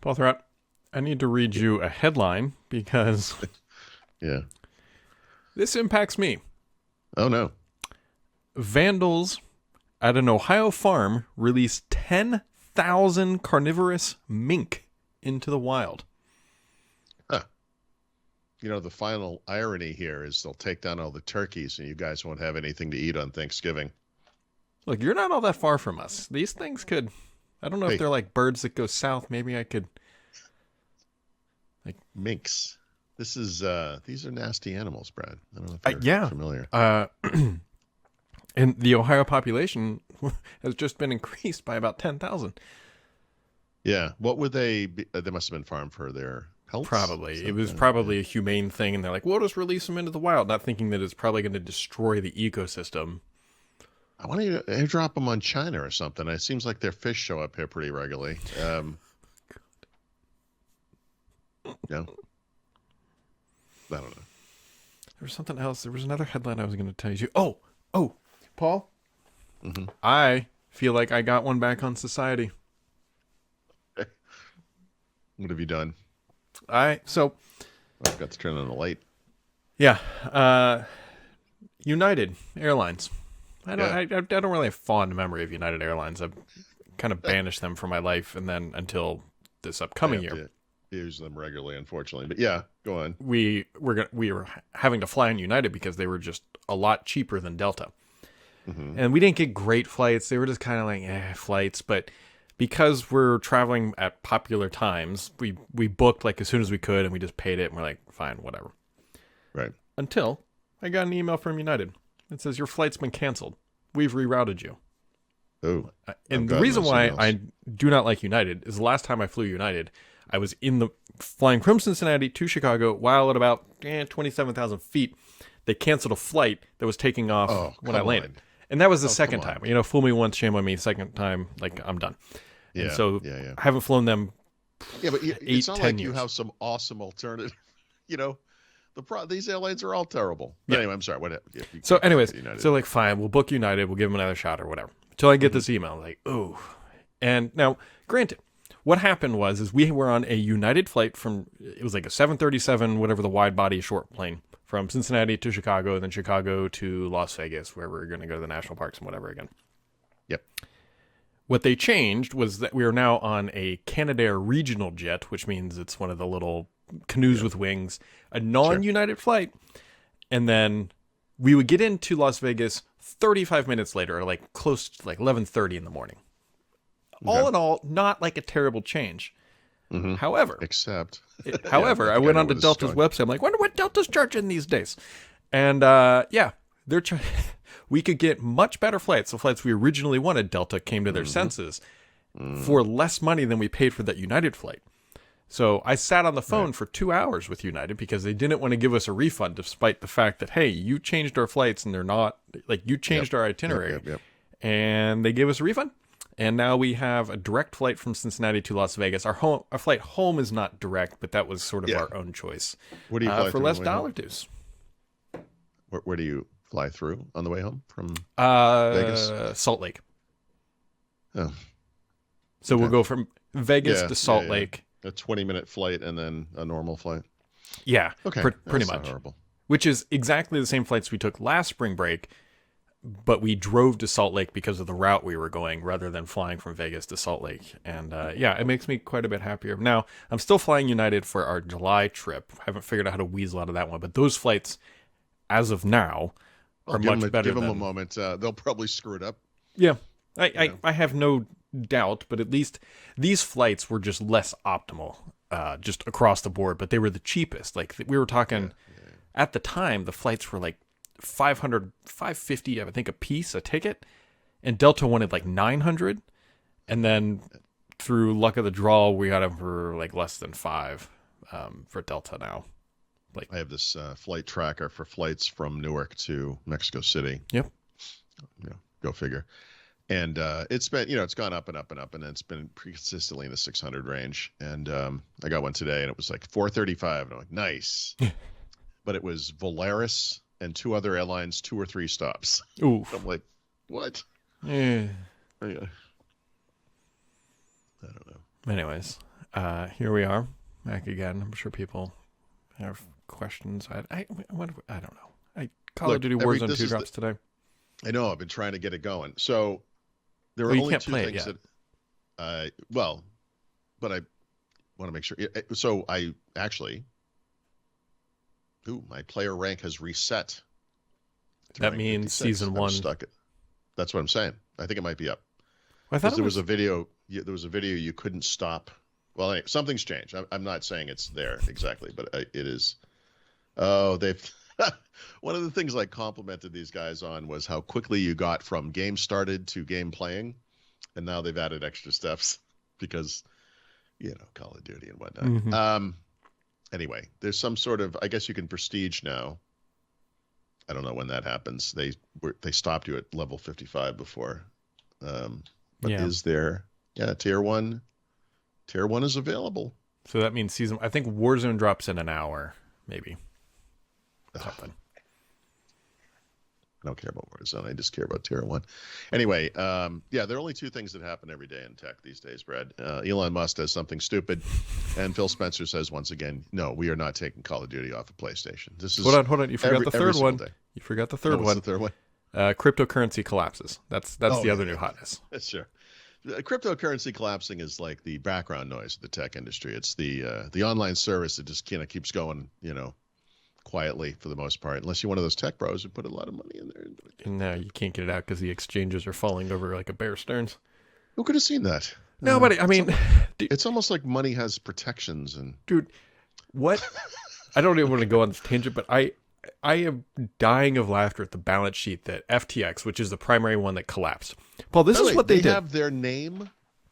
Paul Thurrott, I need to read you a headline because Yeah. this impacts me. Oh, no. Vandals at an Ohio farm released 10,000 carnivorous mink into the wild. Huh. You know, the final irony here is they'll take down all the turkeys and you guys won't have anything to eat on Thanksgiving. Look, you're not all that far from us. These things could... I don't know if they're like birds that go south. Maybe I could... Minks. These are nasty animals, Brad. I don't know if you're familiar. And the Ohio population has just been increased by about 10,000. Yeah. What would they be? They must have been farmed for their pelts? Probably. It was probably a humane thing, and they're like, we'll just release them into the wild, not thinking that it's probably going to destroy the ecosystem. I want to airdrop them on China or something. It seems like their fish show up here pretty regularly. No. I don't know. There was something else. There was another headline I was going to tell you. Oh, Paul. Mm-hmm. I feel like I got one back on society. What have you done? I've got to turn on the light. Yeah. United Airlines. I don't really have fond memory of United Airlines. I've kind of banished them from my life, and then until this upcoming year. Use them regularly, unfortunately. But yeah, go on. We were having to fly on United because they were just a lot cheaper than Delta. Mm-hmm. And we didn't get great flights. They were just kind of like flights. But because we're traveling at popular times, we booked like as soon as we could, and we just paid it, and we're like, fine, whatever. Right. Until I got an email from United. It says, your flight's been canceled. We've rerouted you. Oh. And the reason why I do not like United is the last time I flew United, I was flying from Cincinnati to Chicago while at about 27,000 feet. They canceled a flight that was taking off when I landed. And that was the second time. You know, fool me once, shame on me. Second time, like, I'm done. Yeah. And so I haven't flown them but it's not like 10 you years. have some awesome alternative. You know, these airlines are all terrible. But anyway, I'm sorry. So anyways, so like, fine, we'll book United. We'll give them another shot or whatever. Until I get this email. Like, ooh. And now, granted, what happened is we were on a United flight it was like a 737, whatever the wide body short plane, from Cincinnati to Chicago, and then Chicago to Las Vegas, where we're going to go to the national parks and whatever again. Yep. What they changed was that we are now on a Canadair regional jet, which means it's one of the little canoes with wings, a non-United flight. And then we would get into Las Vegas 35 minutes later, or like close to like 11:30 in the morning. Okay. All in all, not like a terrible change. Mm-hmm. However, I went onto Delta's website. I'm like, wonder what Delta's charging these days. And they're we could get much better flights. The flights we originally wanted, Delta came to their senses for less money than we paid for that United flight. So I sat on the phone for 2 hours with United because they didn't want to give us a refund, despite the fact that, hey, you changed our flights and they're not, like, you changed our itinerary. And they gave us a refund. And now we have a direct flight from Cincinnati to Las Vegas. Our flight home is not direct, but that was sort of our own choice. What do you fly for less dollar dues? Where do you fly through on the way home from Vegas? Salt Lake. Oh. So we'll go from Vegas to Salt Lake. A 20-minute flight and then a normal flight. Yeah, okay, pretty much. Horrible. Which is exactly the same flights we took last spring break, but we drove to Salt Lake because of the route we were going rather than flying from Vegas to Salt Lake. And it makes me quite a bit happier. Now, I'm still flying United for our July trip. I haven't figured out how to weasel out of that one, but those flights, as of now, are much better. Give them a moment. They'll probably screw it up. Yeah, I have no doubt, but at least these flights were just less optimal, just across the board, but they were the cheapest. Like, we were talking at the time, the flights were like $500, $550, I think, a ticket, and Delta wanted like $900, and then through luck of the draw, we got them for like less than $5 for Delta now. Like, I have this flight tracker for flights from Newark to Mexico City. Yep. Go figure. And it's been, it's gone up and up and up, and it's been pretty consistently in the 600 range. And I got one today, and it was like 435, and I'm like, nice. But it was Volaris and two other airlines, 2 or 3 stops. Ooh. I'm like, what? Yeah. I don't know. Anyways, Here we are, back again. I'm sure people have questions. I don't know. Call of Duty Warzone 2 drops today. I know. I've been trying to get it going. So there are Well, you only can't two play it things yet. that, but I want to make sure. So I actually, my player rank has reset. to That rank means 56. season I'm 1. stuck. That's what I'm saying. I think it might be up. I thought Because there was a video. There was a video you couldn't stop. Well, anyway, something's changed. I'm not saying it's there exactly, but it is. Oh, they've. One of the things I complimented these guys on was how quickly you got from game started to game playing, and now they've added extra steps because, Call of Duty and whatnot. Mm-hmm. Anyway, there's some sort of. I guess you can prestige now. I don't know when that happens. They stopped you at level 55 before. But is there? Yeah, tier 1. Tier 1 is available. So that means I think Warzone drops in an hour, maybe. Something. I don't care about Warzone. I just care about tier 1. Anyway, there are only two things that happen every day in tech these days, Brad. Elon Musk does something stupid, and Phil Spencer says once again, no, we are not taking Call of Duty off of PlayStation. This is Hold on. You forgot the third one. You forgot the third one. What's the third one? Cryptocurrency collapses. That's the other new hotness. Sure. Cryptocurrency collapsing is like the background noise of the tech industry. It's the online service that just kind of keeps going, quietly for the most part, unless you're one of those tech bros who put a lot of money in there. And now you can't get it out because the exchanges are falling over like a Bear Stearns. Who could have seen that? Nobody. I mean, it's almost like money has protections. And dude, what? I don't even want to go on this tangent, but I am dying of laughter at the balance sheet that FTX, which is the primary one that collapsed. Paul, this is what they did. They have their name.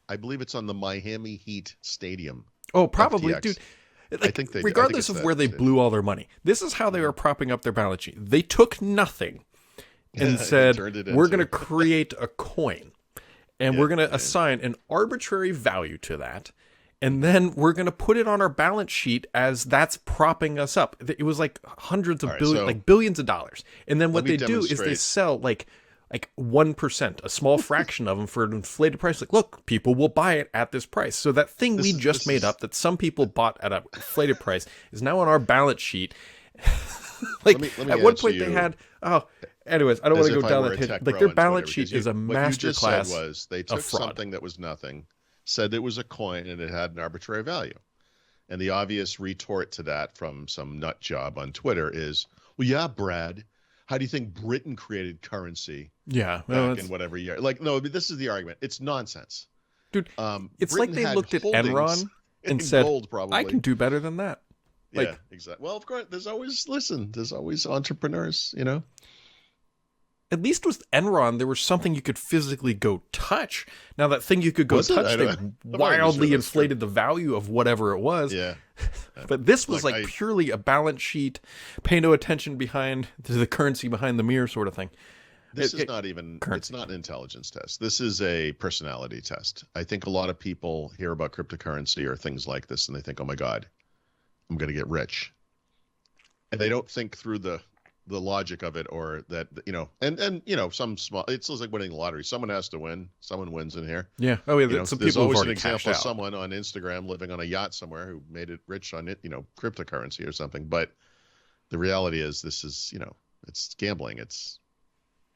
I believe it's on the Miami Heat Stadium. Oh, probably, FTX. Dude. I think regardless of where they blew all their money, this is how they were propping up their balance sheet. They took nothing and said, we're going to create a coin, and we're going to assign an arbitrary value to that, and then we're going to put it on our balance sheet as that's propping us up. It was like hundreds of billions of dollars. And then what they do is they sell like 1%, a small fraction of them for an inflated price. Like, look, people will buy it at this price. So that thing we just made up that some people bought at an inflated price is now on our balance sheet. Let me at one point they had, anyways, I don't want to go down that tangent. Like, their balance sheet is a masterclass. What you just said was they took something that was nothing, said it was a coin, and it had an arbitrary value. And the obvious retort to that from some nut job on Twitter is, well, yeah, Brad, how do you think Britain created currency? Yeah, back in whatever year. Like, no, this is the argument. It's nonsense, dude. It's Britain like they looked at Enron and said, gold, "I can do better than that." Like, yeah, exactly. Well, of course, there's always entrepreneurs, At least with Enron, there was something you could physically go touch. Now that thing you could go touch, they wildly inflated the value of whatever it was. Yeah. But this was like purely a balance sheet, pay no attention behind to the currency behind the mirror sort of thing. This is not even, it's not an intelligence test. This is a personality test. I think a lot of people hear about cryptocurrency or things like this and they think, oh my God, I'm going to get rich. And they don't think through the logic of it, or that, and some small, it's like winning the lottery. Someone has to win. Someone wins in here. Yeah. Oh, yeah. Some there's people always have an already cashed example out. of someone on Instagram living on a yacht somewhere who made it rich on it, cryptocurrency or something. But the reality is this is, it's gambling. It's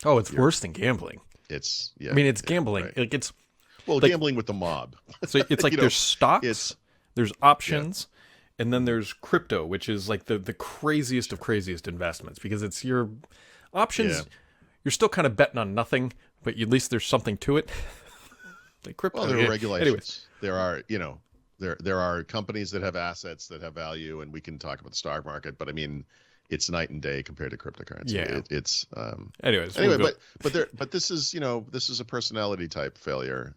worse than gambling. It's, yeah. I mean, it's gambling. Right. Like it's like, gambling with the mob. So it's like there's stocks, there's options. Yeah. And then there's crypto, which is like the craziest of craziest investments, because it's your options. Yeah. You're still kind of betting on nothing, but at least there's something to it. Like crypto. Well, there are regulations. Anyways. There are, there are companies that have assets that have value, and we can talk about the stock market, but I mean, it's night and day compared to cryptocurrency. Yeah. It's anyway, but this is, this is a personality type failure.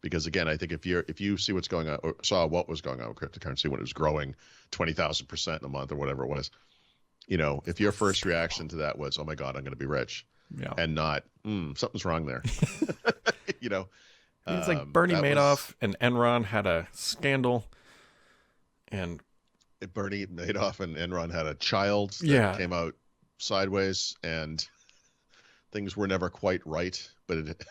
Because again, I think if you see what's going on, or saw what was going on with cryptocurrency when it was growing 20,000% in a month or whatever it was, if your first reaction to that was, "Oh my God, I'm going to be rich," and not, something's wrong there, It's like Bernie Madoff and Enron had a scandal, and Bernie Madoff and Enron had a child that came out sideways, and things were never quite right, but it.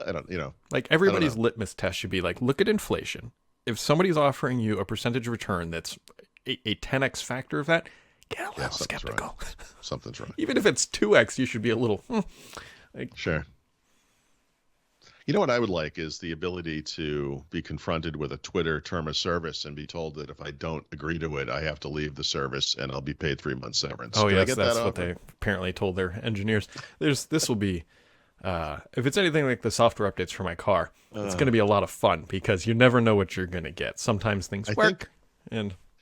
I don't, like everybody's litmus test should be like, look at inflation, if somebody's offering you a percentage return that's a 10x factor of that, get a little skeptical. Wrong. Something's wrong. Even if it's 2x, you should be a little. Sure. You know what I would like is the ability to be confronted with a Twitter term of service and be told that if I don't agree to it, I have to leave the service and I'll be paid 3 months severance. Oh, yes, that's what they apparently told their engineers. This will be, if it's anything like the software updates for my car, it's going to be a lot of fun because you never know what you're going to get. Sometimes things work.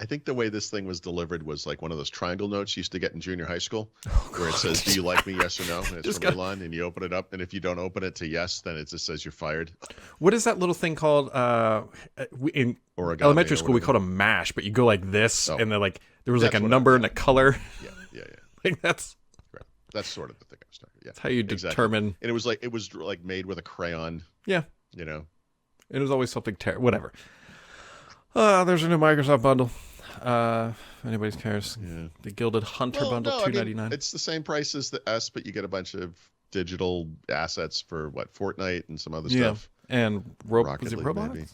I think the way this thing was delivered was like one of those triangle notes you used to get in junior high school, where it says, "Do you like me? Yes or no?" And it's from Airline, and you open it up, and if you don't open it to yes, then it just says you're fired. What is that little thing called? In elementary school, we called a mash, but you go like this, and then like there was like a number and a color. Yeah. Like that's right. That's sort of the thing I was talking. Yeah, that's how you determine. And it was like made with a crayon. Yeah, you know, it was always something whatever. There's a new Microsoft bundle. If anybody's cares, the Gilded Hunter bundle, $2.99. It's the same price as the S, but you get a bunch of digital assets for Fortnite and some other stuff. And is it Roblox? Maybe.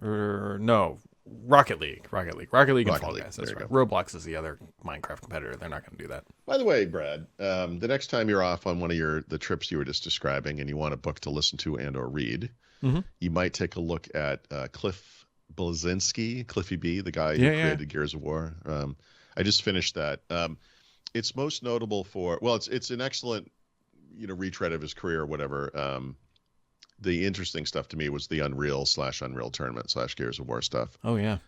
Or no, Rocket League and Fall Guys. That's right. Roblox is the other Minecraft competitor. They're not going to do that. By the way, Brad, the next time you're off on one of the trips you were just describing, and you want a book to listen to and or read, you might take a look at Cliffy B, the guy who created Gears of War. I just finished that. It's most notable for, it's an excellent, retread of his career or whatever. The interesting stuff to me was the Unreal Tournament / Gears of War stuff. Oh yeah.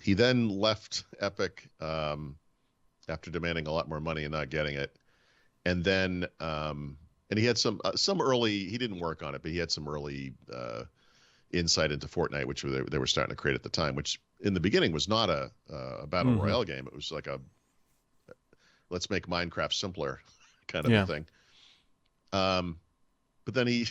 He then left Epic after demanding a lot more money and not getting it, and then and he had some early. He didn't work on it, but he had some early insight into Fortnite, which they were starting to create at the time, which in the beginning was not a battle royale game. It was like a let's make Minecraft simpler kind of a thing. But then he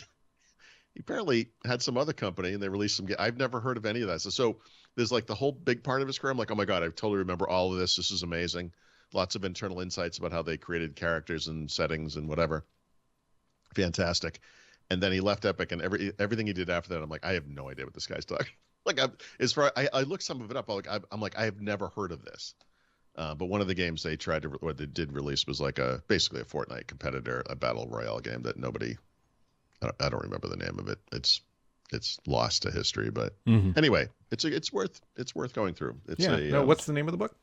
apparently had some other company and they released some. I've never heard of any of that. So there's like the whole big part of his career. I'm like, oh my God, I totally remember all of this. This is amazing. Lots of internal insights about how they created characters and settings and whatever. Fantastic. And then he left Epic, and everything he did after that, I'm like, I have no idea what this guy's talking. Like, I looked some of it up. I'm like, I have never heard of this. But one of the games they did release was like basically a Fortnite competitor, a battle royale game that nobody. I don't remember the name of it. It's lost to history, but anyway, it's worth going through. What's the name of the book?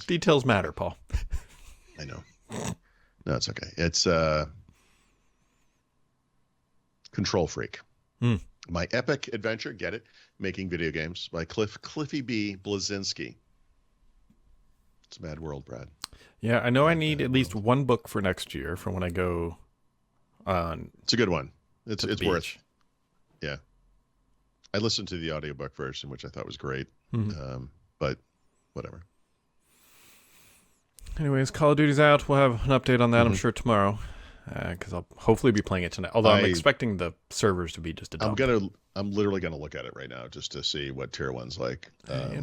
Details matter, Paul. I know. No, it's okay. It's Control Freak. My epic adventure, get it? Making video games by Cliffy B. Blazinski. It's a mad world, Brad. Yeah, I know I need at least one book for next year for when I go on. It's a good one. It's worth. Yeah. I listened to the audiobook version, which I thought was great. But whatever. Anyways, Call of Duty's out. We'll have an update on that, I'm sure, tomorrow. Because I'll hopefully be playing it tonight. Although I'm expecting the servers to be just a dump. I'm literally gonna look at it right now just to see what tier 1's like.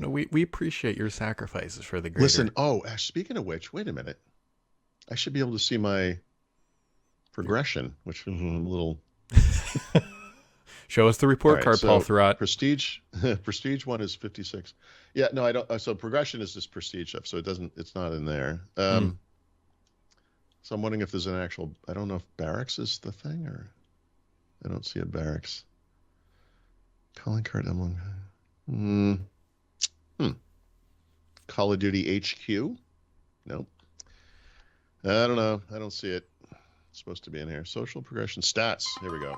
We appreciate your sacrifices for the greater. Listen, speaking of which, wait a minute. I should be able to see my progression, which is a little. Show us the report card, Paul Thurrott. Prestige 1 is 56. Yeah, no, I don't. So progression is just prestige stuff, so it's not in there. So I'm wondering if there's an actual. I don't know if barracks is the thing, or I don't see a barracks. Calling card emblem. Call of Duty HQ. Nope. I don't know. I don't see it. It's supposed to be in here. Social progression stats. Here we go.